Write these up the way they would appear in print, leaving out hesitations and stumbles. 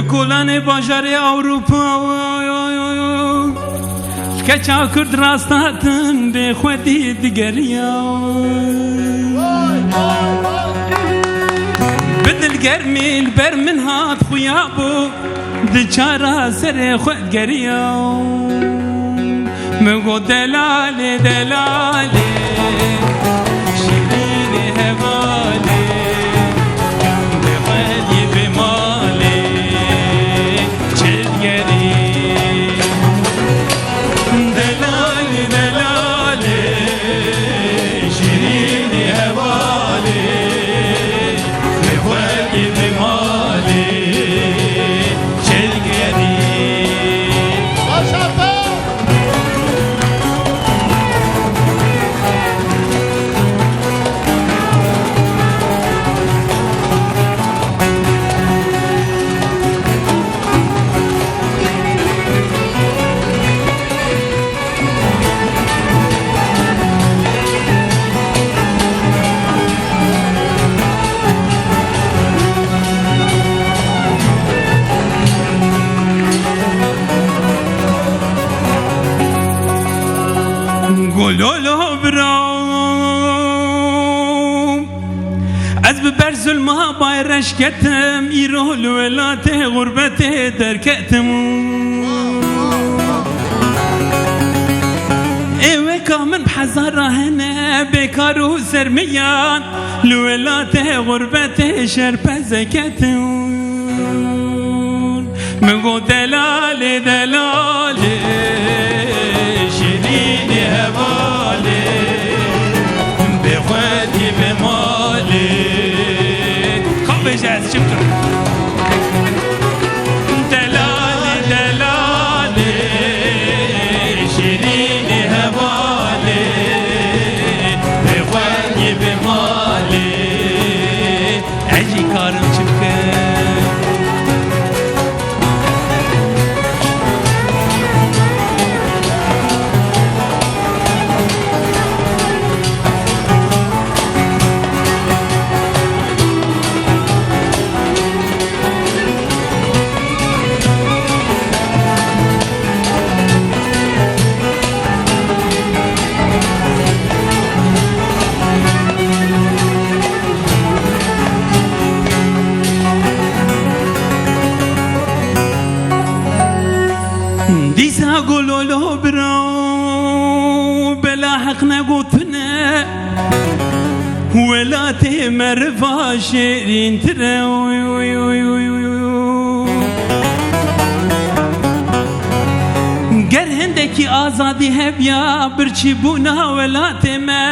Kolan bajarı Avrupa Keça Kürt rastatın de xwedî digeriya Bi dilgermî ber min hat xuya bû Di çara serê xwe geriya Min got delalê delalê Şîrînê hevalê Bi xwedî bi malê çilgerî Delalê delalê Şîrînê hevalê Bi xwedî bi malê çilgerî Gololo bram Ez bi ber zulma bayreş ketim İrol velate gurbete derketim Ewe kamin bhezara hene bekaru sermiyan Lvelate gurbete şerpeze ketim Min go delale delale Şirini hevalê Bi xwedî bi malê Xabêje ez çi bikim Delalê delalê Şirini hevalê Bi xwedî bi malê Ez jî karim çi bikim Dîsa gololo bira Belaheq negotine Welatê meriva şêrîn tire Ger hindekî azadî hebiya birçîbûna welatê me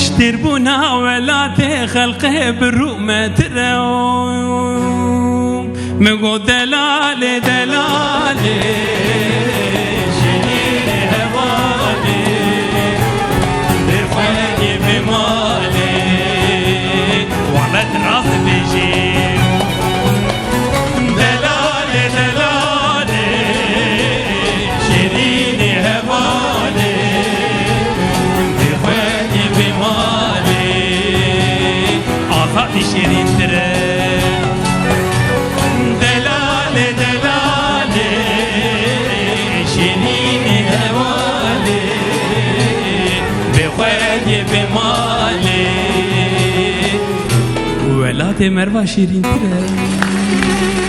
Ştêrbûna welatê xelqê bi rû me tire Min got delalê delalê Şîrînê hevalê Bi xwedî bi malê Walet rast bêjî Delalê delalê Şîrînê hevalê Bi xwedî bi malê Azadî şêrîntir e Velatê merva şîrîntir e